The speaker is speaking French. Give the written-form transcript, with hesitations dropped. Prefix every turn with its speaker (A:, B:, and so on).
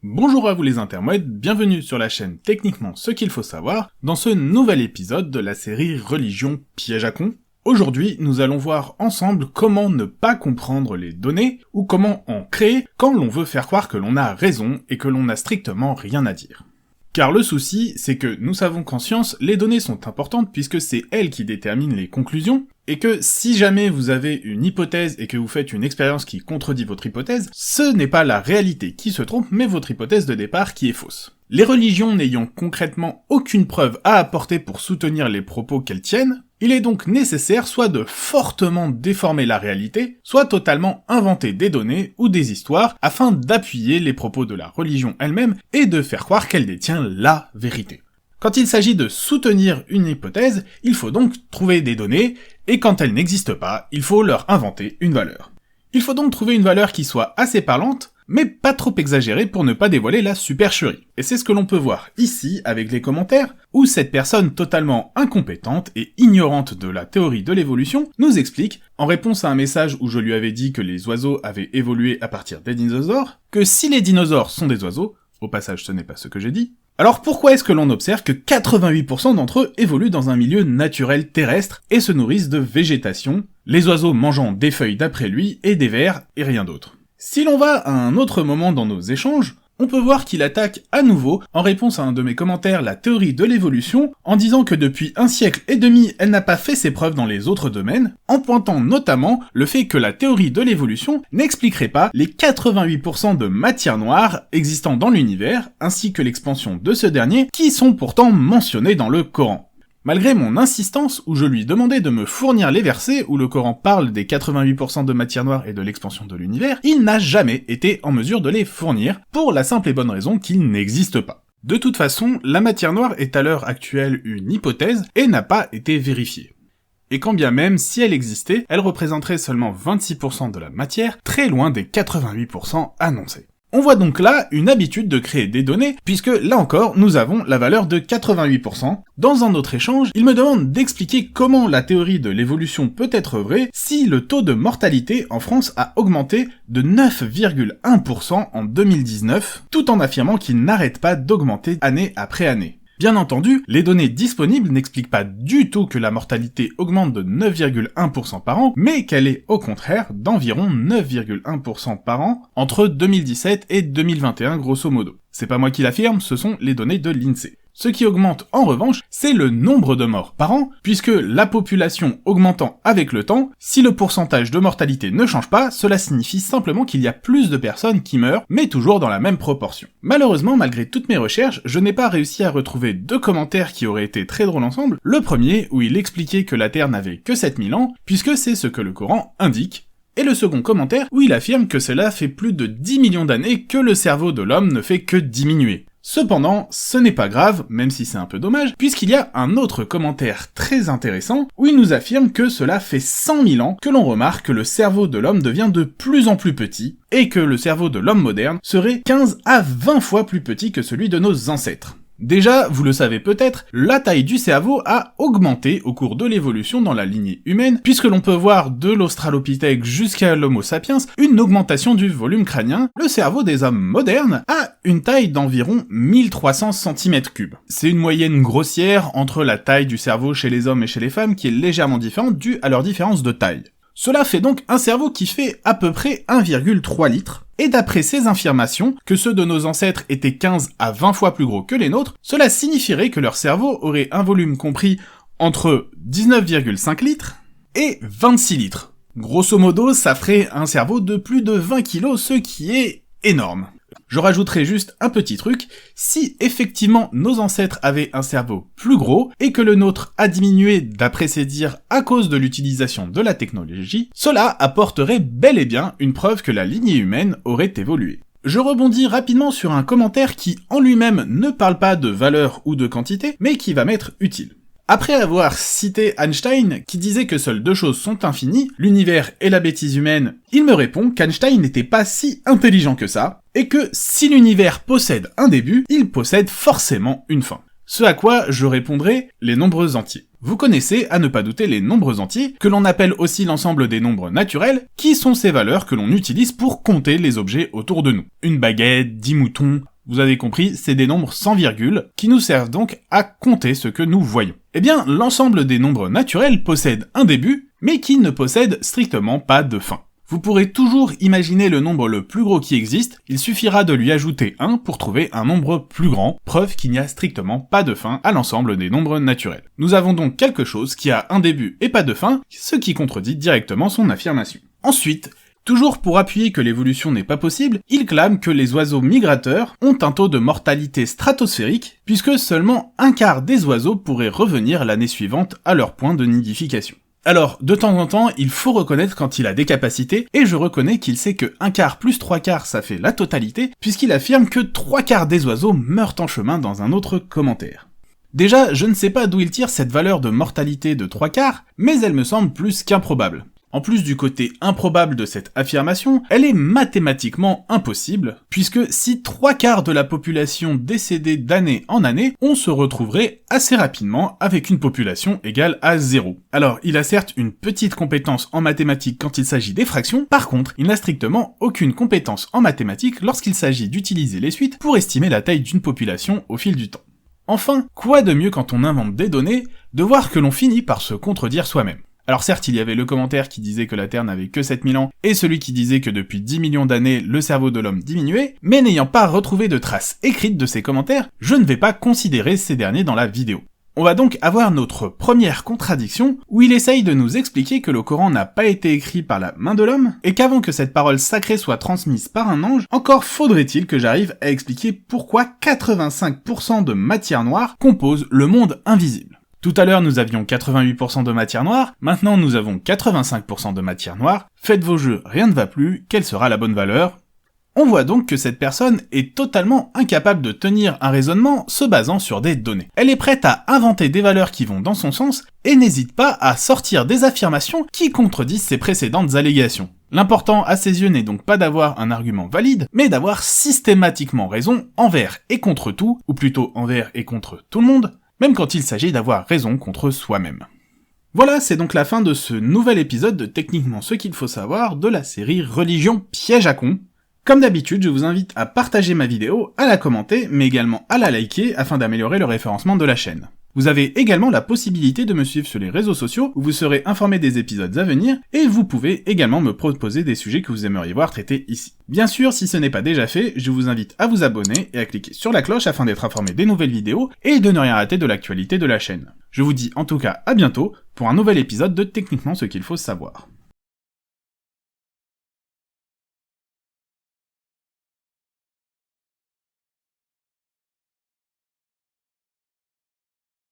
A: Bonjour à vous les intermèdes, bienvenue sur la chaîne Techniquement ce qu'il faut savoir, dans ce nouvel épisode de la série Religion piège à con. Aujourd'hui, nous allons voir ensemble comment ne pas comprendre les données, ou comment en créer quand l'on veut faire croire que l'on a raison et que l'on n'a strictement rien à dire. Car le souci, c'est que nous savons qu'en science, les données sont importantes puisque c'est elles qui déterminent les conclusions, et que si jamais vous avez une hypothèse et que vous faites une expérience qui contredit votre hypothèse, ce n'est pas la réalité qui se trompe, mais votre hypothèse de départ qui est fausse. Les religions n'ayant concrètement aucune preuve à apporter pour soutenir les propos qu'elles tiennent, il est donc nécessaire soit de fortement déformer la réalité, soit totalement inventer des données ou des histoires afin d'appuyer les propos de la religion elle-même et de faire croire qu'elle détient la vérité. Quand il s'agit de soutenir une hypothèse, il faut donc trouver des données, et quand elles n'existent pas, il faut leur inventer une valeur. Il faut donc trouver une valeur qui soit assez parlante, mais pas trop exagérée pour ne pas dévoiler la supercherie. Et c'est ce que l'on peut voir ici avec les commentaires, où cette personne totalement incompétente et ignorante de la théorie de l'évolution nous explique, en réponse à un message où je lui avais dit que les oiseaux avaient évolué à partir des dinosaures, que si les dinosaures sont des oiseaux, au passage ce n'est pas ce que j'ai dit, alors pourquoi est-ce que l'on observe que 88% d'entre eux évoluent dans un milieu naturel terrestre et se nourrissent de végétation, les oiseaux mangeant des feuilles d'après lui et des vers et rien d'autre? Si l'on va à un autre moment dans nos échanges, on peut voir qu'il attaque à nouveau, en réponse à un de mes commentaires, la théorie de l'évolution, en disant que depuis 1 siècle et demi, elle n'a pas fait ses preuves dans les autres domaines, en pointant notamment le fait que la théorie de l'évolution n'expliquerait pas les 88% de matière noire existant dans l'univers, ainsi que l'expansion de ce dernier, qui sont pourtant mentionnés dans le Coran. Malgré mon insistance où je lui demandais de me fournir les versets où le Coran parle des 88% de matière noire et de l'expansion de l'univers, il n'a jamais été en mesure de les fournir, pour la simple et bonne raison qu'ils n'existent pas. De toute façon, la matière noire est à l'heure actuelle une hypothèse et n'a pas été vérifiée. Et quand bien même, si elle existait, elle représenterait seulement 26% de la matière, très loin des 88% annoncés. On voit donc là une habitude de créer des données, puisque là encore, nous avons la valeur de 88%. Dans un autre échange, il me demande d'expliquer comment la théorie de l'évolution peut être vraie si le taux de mortalité en France a augmenté de 9,1% en 2019, tout en affirmant qu'il n'arrête pas d'augmenter année après année. Bien entendu, les données disponibles n'expliquent pas du tout que la mortalité augmente de 9,1% par an, mais qu'elle est au contraire d'environ 9,1% par an entre 2017 et 2021 grosso modo. C'est pas moi qui l'affirme, ce sont les données de l'INSEE. Ce qui augmente en revanche, c'est le nombre de morts par an, puisque la population augmentant avec le temps, si le pourcentage de mortalité ne change pas, cela signifie simplement qu'il y a plus de personnes qui meurent, mais toujours dans la même proportion. Malheureusement, malgré toutes mes recherches, je n'ai pas réussi à retrouver 2 commentaires qui auraient été très drôles ensemble. Le premier, où il expliquait que la Terre n'avait que 7000 ans, puisque c'est ce que le Coran indique, et le second commentaire, où il affirme que cela fait plus de 10 millions d'années que le cerveau de l'homme ne fait que diminuer. Cependant, ce n'est pas grave, même si c'est un peu dommage, puisqu'il y a un autre commentaire très intéressant, où il nous affirme que cela fait 100 000 ans que l'on remarque que le cerveau de l'homme devient de plus en plus petit, et que le cerveau de l'homme moderne serait 15 à 20 fois plus petit que celui de nos ancêtres. Déjà, vous le savez peut-être, la taille du cerveau a augmenté au cours de l'évolution dans la lignée humaine, puisque l'on peut voir de l'Australopithèque jusqu'à l'Homo sapiens une augmentation du volume crânien. Le cerveau des hommes modernes a une taille d'environ 1300 cm3. C'est une moyenne grossière entre la taille du cerveau chez les hommes et chez les femmes qui est légèrement différente due à leur différence de taille. Cela fait donc un cerveau qui fait à peu près 1,3 litres, et d'après ces affirmations, que ceux de nos ancêtres étaient 15 à 20 fois plus gros que les nôtres, cela signifierait que leur cerveau aurait un volume compris entre 19,5 litres et 26 litres. Grosso modo, ça ferait un cerveau de plus de 20 kilos, ce qui est énorme. Je rajouterai juste un petit truc, si effectivement nos ancêtres avaient un cerveau plus gros, et que le nôtre a diminué d'après ses dires à cause de l'utilisation de la technologie, cela apporterait bel et bien une preuve que la lignée humaine aurait évolué. Je rebondis rapidement sur un commentaire qui en lui-même ne parle pas de valeur ou de quantité, mais qui va m'être utile. Après avoir cité Einstein, qui disait que seules 2 choses sont infinies, l'univers et la bêtise humaine, il me répond qu'Einstein n'était pas si intelligent que ça, et que si l'univers possède un début, il possède forcément une fin. Ce à quoi je répondrai les nombres entiers. Vous connaissez, à ne pas douter, les nombres entiers, que l'on appelle aussi l'ensemble des nombres naturels, qui sont ces valeurs que l'on utilise pour compter les objets autour de nous. Une baguette, 10 moutons, Vous avez compris, c'est des nombres sans virgule, qui nous servent donc à compter ce que nous voyons. Eh bien, l'ensemble des nombres naturels possède un début, mais qui ne possède strictement pas de fin. Vous pourrez toujours imaginer le nombre le plus gros qui existe, il suffira de lui ajouter 1 pour trouver un nombre plus grand, preuve qu'il n'y a strictement pas de fin à l'ensemble des nombres naturels. Nous avons donc quelque chose qui a un début et pas de fin, ce qui contredit directement son affirmation. Ensuite, toujours pour appuyer que l'évolution n'est pas possible, il clame que les oiseaux migrateurs ont un taux de mortalité stratosphérique, puisque seulement un quart des oiseaux pourraient revenir l'année suivante à leur point de nidification. Alors, de temps en temps, il faut reconnaître quand il a des capacités, et je reconnais qu'il sait que 1/4 plus 3/4 ça fait la totalité, puisqu'il affirme que 3/4 des oiseaux meurent en chemin dans un autre commentaire. Déjà, je ne sais pas d'où il tire cette valeur de mortalité de 3/4, mais elle me semble plus qu'improbable. En plus du côté improbable de cette affirmation, elle est mathématiquement impossible, puisque si 3/4 de la population décédait d'année en année, on se retrouverait assez rapidement avec une population égale à 0. Alors, il a certes une petite compétence en mathématiques quand il s'agit des fractions, par contre, il n'a strictement aucune compétence en mathématiques lorsqu'il s'agit d'utiliser les suites pour estimer la taille d'une population au fil du temps. Enfin, quoi de mieux quand on invente des données, de voir que l'on finit par se contredire soi-même. Alors certes, il y avait le commentaire qui disait que la Terre n'avait que 7000 ans, et celui qui disait que depuis 10 millions d'années, le cerveau de l'homme diminuait, mais n'ayant pas retrouvé de traces écrites de ces commentaires, je ne vais pas considérer ces derniers dans la vidéo. On va donc avoir notre première contradiction, où il essaye de nous expliquer que le Coran n'a pas été écrit par la main de l'homme, et qu'avant que cette parole sacrée soit transmise par un ange, encore faudrait-il que j'arrive à expliquer pourquoi 85% de matière noire compose le monde invisible. Tout à l'heure, nous avions 88% de matière noire, maintenant nous avons 85% de matière noire. Faites vos jeux, rien ne va plus, quelle sera la bonne valeur ? On voit donc que cette personne est totalement incapable de tenir un raisonnement se basant sur des données. Elle est prête à inventer des valeurs qui vont dans son sens, et n'hésite pas à sortir des affirmations qui contredisent ses précédentes allégations. L'important à ses yeux n'est donc pas d'avoir un argument valide, mais d'avoir systématiquement raison envers et contre tout, ou plutôt envers et contre tout le monde, même quand il s'agit d'avoir raison contre soi-même. Voilà, c'est donc la fin de ce nouvel épisode de Techniquement ce qu'il faut savoir de la série Religion piège à con. Comme d'habitude, je vous invite à partager ma vidéo, à la commenter, mais également à la liker afin d'améliorer le référencement de la chaîne. Vous avez également la possibilité de me suivre sur les réseaux sociaux où vous serez informé des épisodes à venir, et vous pouvez également me proposer des sujets que vous aimeriez voir traités ici. Bien sûr, si ce n'est pas déjà fait, je vous invite à vous abonner et à cliquer sur la cloche afin d'être informé des nouvelles vidéos et de ne rien rater de l'actualité de la chaîne. Je vous dis en tout cas à bientôt pour un nouvel épisode de Techniquement ce qu'il faut savoir.